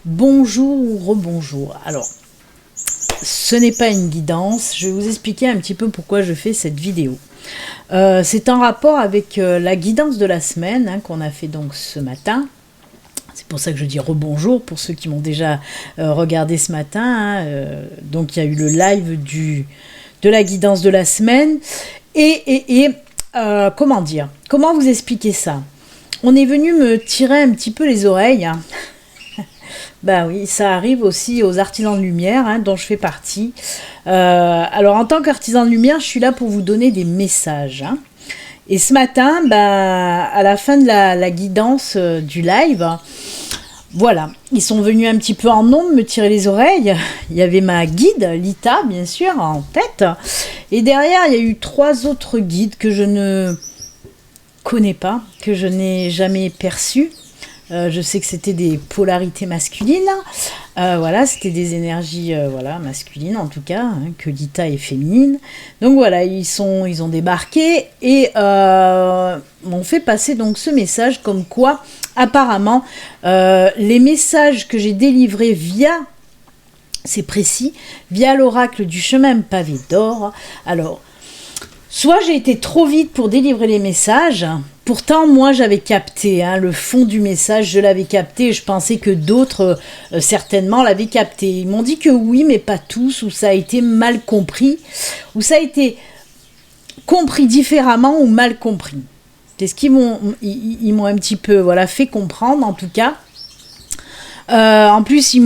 Bonjour ou rebonjour. Alors, ce n'est pas une guidance, je vais vous expliquer un petit peu pourquoi je fais cette vidéo. C'est en rapport avec la guidance de la semaine qu'on a fait donc ce matin. C'est pour ça que je dis rebonjour pour ceux qui m'ont déjà regardé ce matin. Donc il y a eu le live de la guidance de la semaine. Comment dire? Comment vous expliquer ça? On est venu me tirer un petit peu les oreilles. Ben oui, ça arrive aussi aux artisans de lumière, dont je fais partie. Alors en tant qu'artisan de lumière, je suis là pour vous donner des messages. Et ce matin, à la fin de la guidance du live, voilà, ils sont venus un petit peu en nombre me tirer les oreilles. Il y avait ma guide, Lita, bien sûr, en tête. Et derrière, il y a eu 3 autres guides que je ne connais pas, que je n'ai jamais perçus. Je sais que c'était des polarités masculines, voilà, c'était des énergies masculines en tout cas, que Lita est féminine. Donc voilà, ils ont débarqué et m'ont fait passer donc ce message comme quoi apparemment les messages que j'ai délivrés c'est précis, via l'oracle du chemin pavé d'or. Alors, soit j'ai été trop vite pour délivrer les messages, pourtant moi j'avais capté le fond du message, je l'avais capté, et je pensais que d'autres certainement l'avaient capté. Ils m'ont dit que oui, mais pas tous, ou ça a été mal compris, ou ça a été compris différemment ou mal compris. C'est ce qu'ils m'ont un petit peu fait comprendre en tout cas. En plus,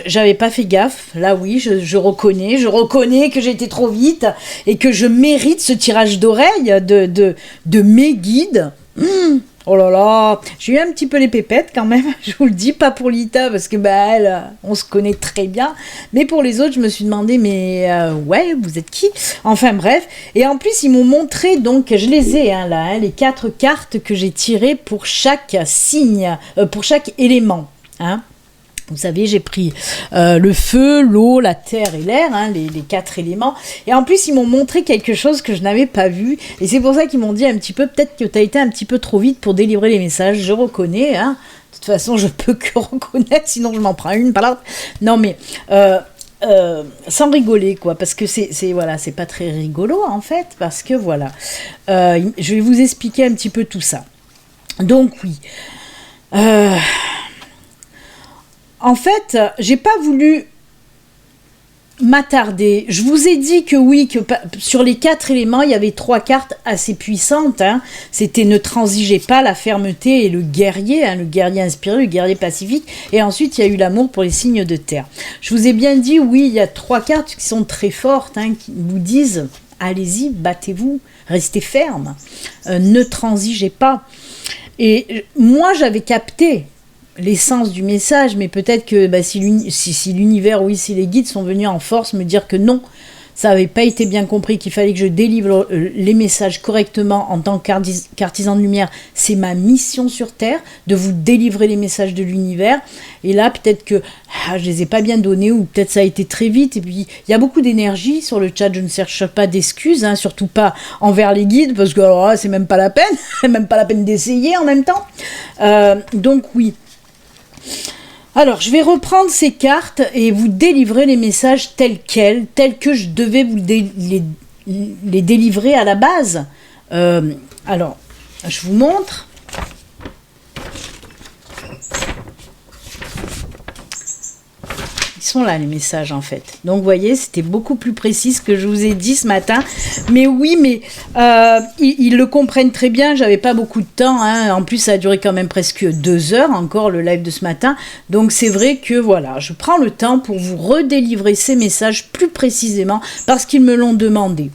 j'avais pas fait gaffe. Là, oui, je reconnais que j'ai été trop vite et que je mérite ce tirage d'oreille de mes guides. Oh là là, j'ai eu un petit peu les pépettes quand même. Je vous le dis, pas pour Lita parce que elle, on se connaît très bien. Mais pour les autres, je me suis demandé, mais ouais, vous êtes qui? Enfin bref. Et en plus, ils m'ont montré donc, je les ai là, les 4 cartes que j'ai tirées pour chaque signe, pour chaque élément. Vous savez, j'ai pris le feu, l'eau, la terre et l'air, les 4 éléments. Et en plus, ils m'ont montré quelque chose que je n'avais pas vu. Et c'est pour ça qu'ils m'ont dit un petit peu, peut-être que tu as été un petit peu trop vite pour délivrer les messages. Je reconnais, De toute façon, je peux que reconnaître, sinon je m'en prends une par là. Non, mais sans rigoler, quoi. Parce que c'est pas très rigolo, en fait. Parce que, voilà. Je vais vous expliquer un petit peu tout ça. Donc, oui. En fait, j'ai pas voulu m'attarder. Je vous ai dit que oui, que sur les 4 éléments, il y avait 3 cartes assez puissantes. C'était ne transigez pas, la fermeté et le guerrier inspiré, le guerrier pacifique. Et ensuite, il y a eu l'amour pour les signes de terre. Je vous ai bien dit, oui, il y a 3 cartes qui sont très fortes, qui vous disent, allez-y, battez-vous, restez ferme, ne transigez pas. Et moi, j'avais capté l'essence du message, mais peut-être que si l'univers, si les guides sont venus en force me dire que non, ça n'avait pas été bien compris, qu'il fallait que je délivre les messages correctement en tant qu'artisan de lumière. C'est ma mission sur Terre, de vous délivrer les messages de l'univers. Et là, peut-être que je les ai pas bien donnés, ou peut-être ça a été très vite. Et puis, il y a beaucoup d'énergie sur le chat. Je ne cherche pas d'excuses, surtout pas envers les guides, parce que alors là, c'est même pas la peine. C'est même pas la peine d'essayer en même temps. Donc, oui. Alors, je vais reprendre ces cartes et vous délivrer les messages tels que je devais vous les délivrer à la base. Alors, je vous montre. Ils sont là, les messages, en fait. Donc, vous voyez, c'était beaucoup plus précis ce que je vous ai dit ce matin. Mais oui, mais ils le comprennent très bien. J'avais pas beaucoup de temps. En plus, ça a duré quand même presque 2 heures, encore, le live de ce matin. Donc, c'est vrai que, voilà, je prends le temps pour vous redélivrer ces messages plus précisément parce qu'ils me l'ont demandé.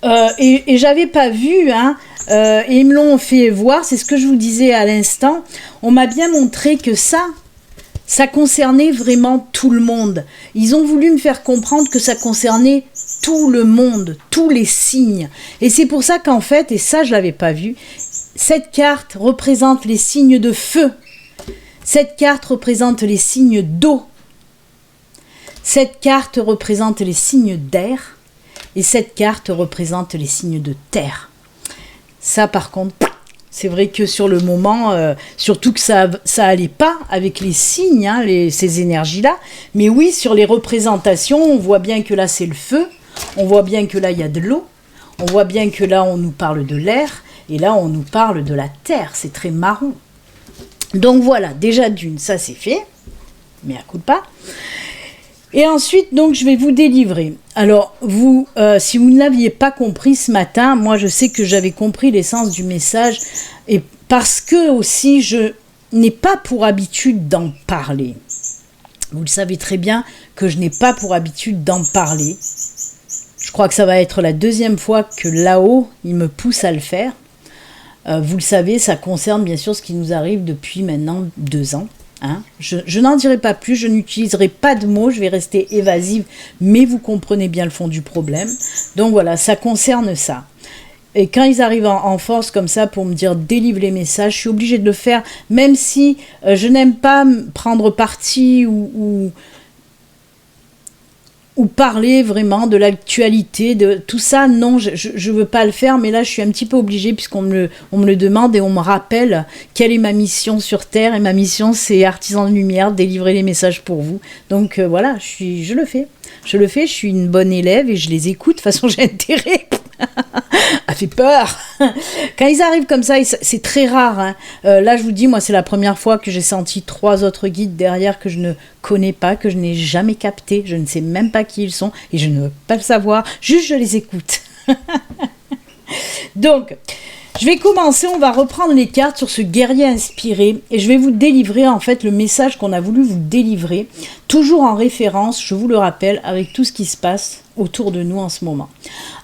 Et j'avais pas vu, et ils me l'ont fait voir. C'est ce que je vous disais à l'instant. On m'a bien montré que ça concernait vraiment tout le monde. Ils ont voulu me faire comprendre que ça concernait tout le monde, tous les signes. Et c'est pour ça qu'en fait, et ça je l'avais pas vu, cette carte représente les signes de feu. Cette carte représente les signes d'eau. Cette carte représente les signes d'air et cette carte représente les signes de terre. Ça, par contre, c'est vrai que sur le moment, surtout que ça allait pas avec les signes, hein, ces énergies-là. Mais oui, sur les représentations, on voit bien que là, c'est le feu. On voit bien que là, il y a de l'eau. On voit bien que là, on nous parle de l'air. Et là, on nous parle de la terre. C'est très marron. Donc voilà, déjà d'une, ça c'est fait. Mais à coup de pas. Et ensuite, donc, je vais vous délivrer. Alors, vous, si vous ne l'aviez pas compris ce matin, moi, je sais que j'avais compris l'essence du message. Et parce que aussi, je n'ai pas pour habitude d'en parler. Vous le savez très bien que je n'ai pas pour habitude d'en parler. Je crois que ça va être la deuxième fois que là-haut, il me pousse à le faire. Vous le savez, ça concerne bien sûr ce qui nous arrive depuis maintenant 2 ans. Hein. Je n'en dirai pas plus, je n'utiliserai pas de mots, je vais rester évasive, mais vous comprenez bien le fond du problème. Donc voilà, ça concerne ça. Et quand ils arrivent en force comme ça pour me dire délivre les messages, je suis obligée de le faire, même si je n'aime pas prendre parti ou parler vraiment de l'actualité, de tout ça. Non, je veux pas le faire, mais là je suis un petit peu obligée puisqu'on me le demande et on me rappelle quelle est ma mission sur Terre. Et ma mission, c'est artisan de lumière, délivrer les messages pour vous. Donc voilà, je le fais. Je le fais, je suis une bonne élève et je les écoute. De toute façon, j'ai intérêt. Ça fait peur. Quand ils arrivent comme ça, c'est très rare. Hein. Là, je vous dis, moi, c'est la première fois que j'ai senti 3 autres guides derrière que je ne connais pas, que je n'ai jamais capté. Je ne sais même pas qui ils sont et je ne veux pas le savoir. Juste, je les écoute. Donc, je vais commencer. On va reprendre les cartes sur ce guerrier inspiré et je vais vous délivrer en fait le message qu'on a voulu vous délivrer. Toujours en référence, je vous le rappelle, avec tout ce qui se passe autour de nous en ce moment.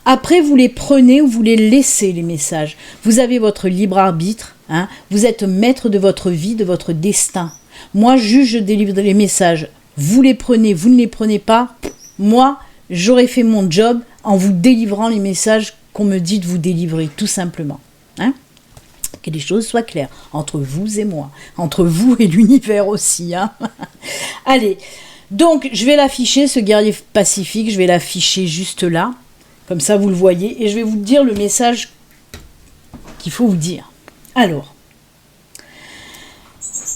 Après, vous les prenez ou vous les laissez, les messages. Vous avez votre libre arbitre. Hein, vous êtes maître de votre vie, de votre destin. Moi, je délivre les messages. Vous les prenez, vous ne les prenez pas. Moi, j'aurais fait mon job en vous délivrant les messages qu'on me dit de vous délivrer, tout simplement. Hein, que les choses soient claires entre vous et moi, entre vous et l'univers aussi. Hein. Allez, donc je vais l'afficher, ce guerrier pacifique, je vais l'afficher juste là, comme ça vous le voyez, et je vais vous dire le message qu'il faut vous dire. Alors,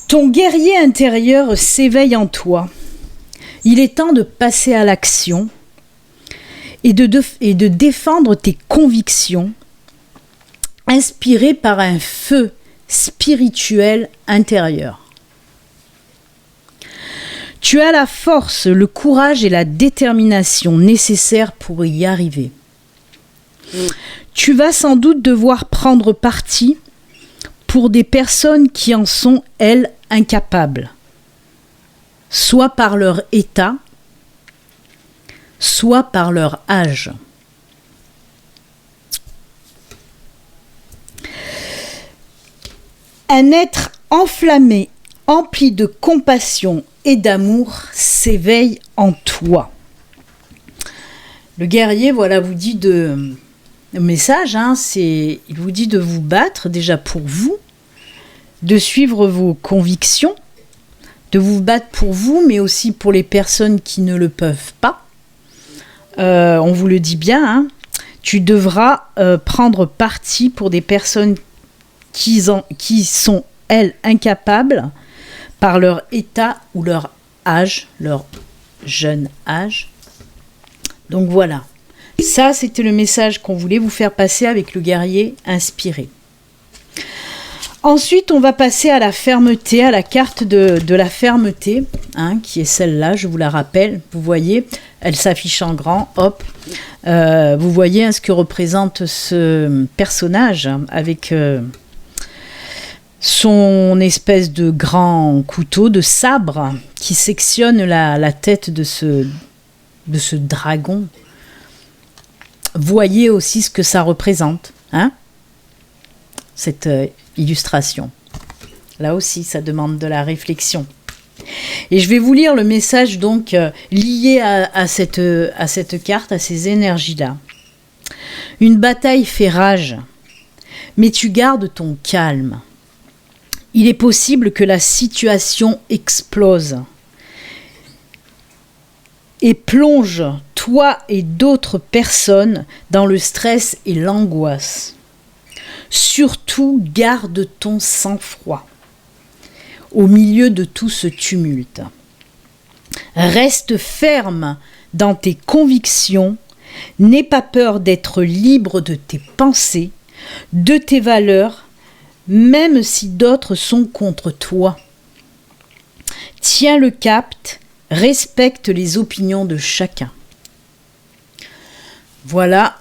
ton guerrier intérieur s'éveille en toi. Il est temps de passer à l'action et de défendre tes convictions, inspiré par un feu spirituel intérieur. Tu as la force, le courage et la détermination nécessaires pour y arriver. Tu vas sans doute devoir prendre parti pour des personnes qui en sont, elles, incapables, soit par leur état, soit par leur âge. Un être enflammé, empli de compassion et d'amour s'éveille en toi. Le guerrier, voilà, vous dit le message, hein, il vous dit de vous battre déjà pour vous, de suivre vos convictions, de vous battre pour vous, mais aussi pour les personnes qui ne le peuvent pas. On vous le dit bien, hein, tu devras prendre parti pour des personnes qui sont, elles, incapables par leur état ou leur âge, leur jeune âge. Donc voilà, ça c'était le message qu'on voulait vous faire passer avec le guerrier inspiré. Ensuite, on va passer à la fermeté, à la carte de la fermeté, hein, qui est celle-là, je vous la rappelle. Vous voyez, elle s'affiche en grand, hop. Vous voyez hein, ce que représente ce personnage avec son espèce de grand couteau, de sabre, qui sectionne la tête de ce dragon. Voyez aussi ce que ça représente, hein, cette illustration. Là aussi, ça demande de la réflexion. Et je vais vous lire le message donc lié à cette carte, à ces énergies-là. Une bataille fait rage, mais tu gardes ton calme. Il est possible que la situation explose. et plonge toi et d'autres personnes dans le stress et l'angoisse. Surtout, garde ton sang-froid au milieu de tout ce tumulte. Reste ferme dans tes convictions, n'aie pas peur d'être libre de tes pensées, de tes valeurs, même si d'autres sont contre toi. Tiens le cap, respecte les opinions de chacun. Voilà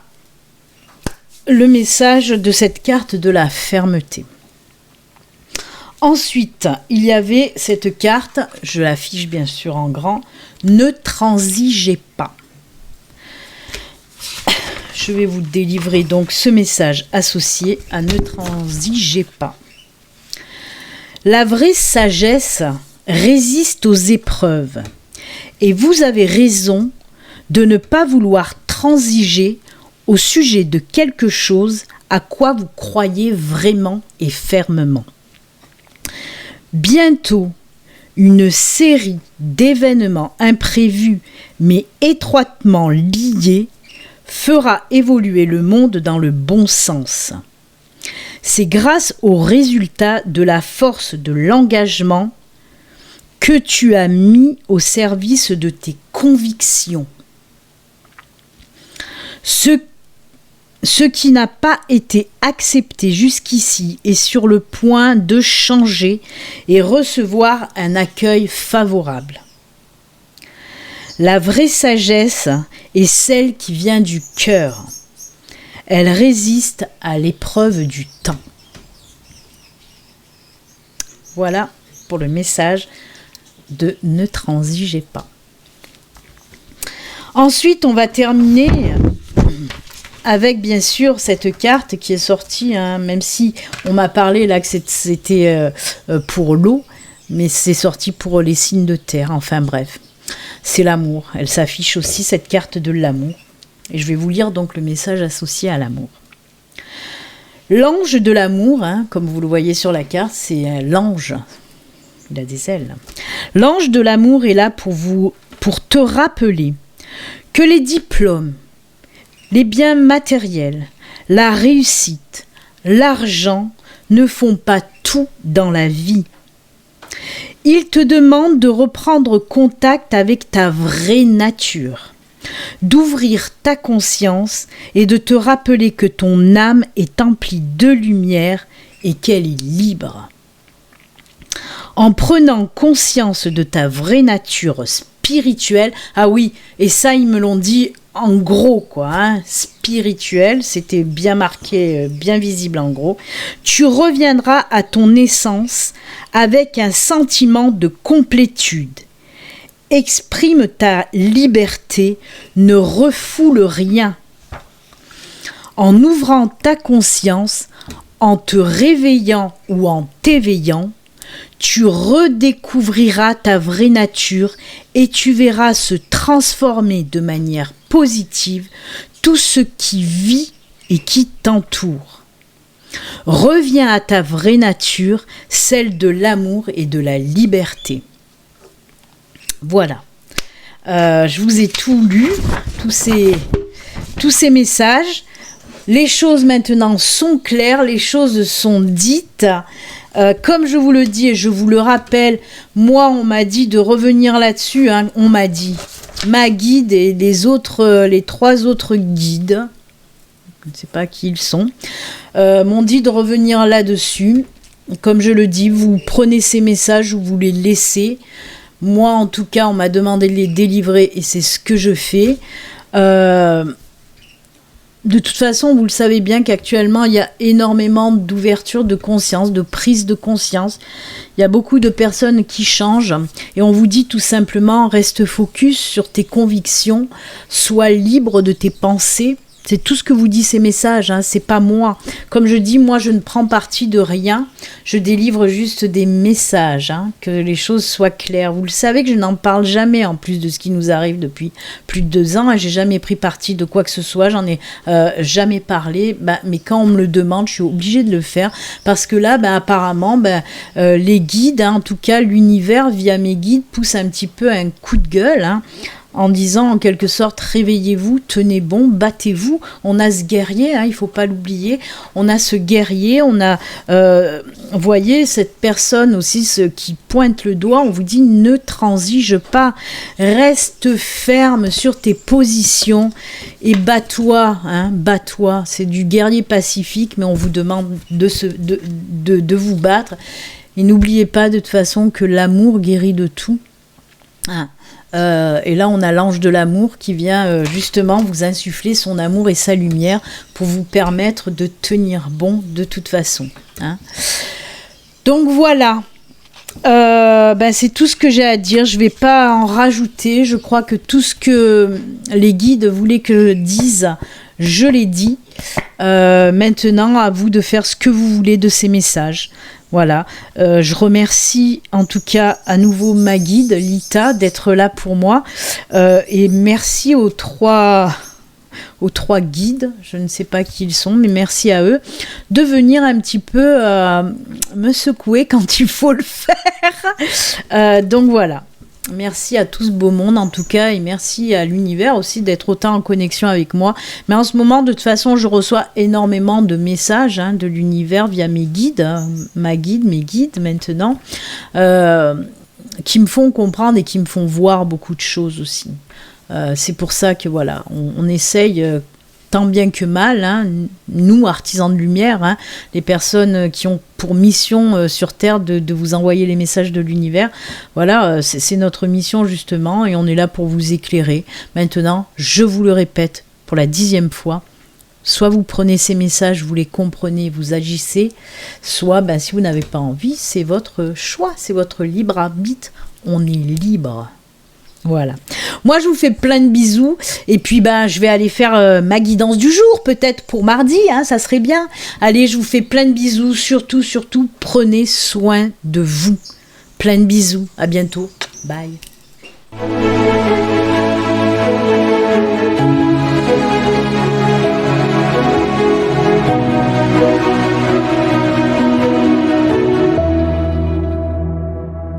le message de cette carte de la fermeté. Ensuite, il y avait cette carte, je l'affiche bien sûr en grand, ne transigez pas. Je vais vous délivrer donc ce message associé à ne transigez pas. La vraie sagesse résiste aux épreuves et vous avez raison de ne pas vouloir transiger au sujet de quelque chose à quoi vous croyez vraiment et fermement. Bientôt, une série d'événements imprévus mais étroitement liés fera évoluer le monde dans le bon sens. C'est grâce aux résultats de la force de l'engagement que tu as mis au service de tes convictions. Ce qui n'a pas été accepté jusqu'ici est sur le point de changer et recevoir un accueil favorable. La vraie sagesse est celle qui vient du cœur. Elle résiste à l'épreuve du temps. Voilà pour le message de ne transigez pas. Ensuite, on va terminer avec bien sûr cette carte qui est sortie, même si on m'a parlé là que c'était pour l'eau, mais c'est sorti pour les signes de terre, enfin bref. C'est l'amour, elle s'affiche aussi cette carte de l'amour. Et je vais vous lire donc le message associé à l'amour. L'ange de l'amour, comme vous le voyez sur la carte, c'est l'ange. Il a des ailes. L'ange de l'amour est là pour te rappeler que les diplômes, les biens matériels, la réussite, l'argent ne font pas tout dans la vie. Il te demande de reprendre contact avec ta vraie nature, d'ouvrir ta conscience et de te rappeler que ton âme est emplie de lumière et qu'elle est libre. En prenant conscience de ta vraie nature spirituelle, ah oui, et ça ils me l'ont dit en gros quoi, spirituel, c'était bien marqué, bien visible en gros, tu reviendras à ton essence avec un sentiment de complétude. Exprime ta liberté, ne refoule rien. En ouvrant ta conscience, en te réveillant ou en t'éveillant, tu redécouvriras ta vraie nature et tu verras se transformer de manière positive tout ce qui vit et qui t'entoure. Reviens à ta vraie nature, celle de l'amour et de la liberté. Voilà. Je vous ai tout lu, tous ces messages. Les choses maintenant sont claires, les choses sont dites. Comme je vous le dis et je vous le rappelle, moi on m'a dit de revenir là-dessus, on m'a dit, ma guide et les 3 autres guides, je ne sais pas qui ils sont, m'ont dit de revenir là-dessus. Comme je le dis, vous prenez ces messages ou vous les laissez. Moi en tout cas on m'a demandé de les délivrer et c'est ce que je fais. De toute façon, vous le savez bien qu'actuellement, il y a énormément d'ouverture de conscience, de prise de conscience. Il y a beaucoup de personnes qui changent et on vous dit tout simplement, reste focus sur tes convictions, sois libre de tes pensées. C'est tout ce que vous dit ces messages, c'est pas moi. Comme je dis, moi je ne prends parti de rien, je délivre juste des messages, que les choses soient claires. Vous le savez que je n'en parle jamais en plus de ce qui nous arrive depuis plus de 2 ans, et j'ai jamais pris parti de quoi que ce soit, j'en ai jamais parlé, mais quand on me le demande, je suis obligée de le faire, parce que là, apparemment, les guides, en tout cas l'univers via mes guides, pousse un petit peu un coup de gueule, en disant en quelque sorte réveillez-vous, tenez bon, battez-vous. On a ce guerrier, hein, il ne faut pas l'oublier, on a ce guerrier, on a, vous voyez, cette personne aussi qui pointe le doigt, on vous dit ne transige pas, reste ferme sur tes positions et bats-toi, hein, bats-toi. C'est du guerrier pacifique, mais on vous demande de vous battre. Et n'oubliez pas de toute façon que l'amour guérit de tout. Ah. Et là, on a l'ange de l'amour qui vient justement vous insuffler son amour et sa lumière pour vous permettre de tenir bon de toute façon. Hein. Donc voilà, c'est tout ce que j'ai à dire. Je ne vais pas en rajouter. Je crois que tout ce que les guides voulaient que je dise, je l'ai dit. Maintenant, à vous de faire ce que vous voulez de ces messages. Voilà, je remercie en tout cas à nouveau ma guide, Lita, d'être là pour moi. Et merci aux trois guides, je ne sais pas qui ils sont, mais merci à eux, de venir un petit peu me secouer quand il faut le faire. Donc voilà. Merci à tout ce beau monde en tout cas et merci à l'univers aussi d'être autant en connexion avec moi. Mais en ce moment, de toute façon, je reçois énormément de messages de l'univers via mes guides, mes guides maintenant, qui me font comprendre et qui me font voir beaucoup de choses aussi. C'est pour ça que voilà, on essaye tant bien que mal, nous artisans de lumière, les personnes qui ont pour mission sur Terre de vous envoyer les messages de l'univers, voilà, c'est notre mission justement et on est là pour vous éclairer. Maintenant, je vous le répète pour la 10e fois, soit vous prenez ces messages, vous les comprenez, vous agissez, soit si vous n'avez pas envie, c'est votre choix, c'est votre libre arbitre, on est libre. Voilà. Moi, je vous fais plein de bisous. Et puis, je vais aller faire ma guidance du jour, peut-être pour mardi. Ça serait bien. Allez, je vous fais plein de bisous. Surtout, prenez soin de vous. Plein de bisous. À bientôt. Bye.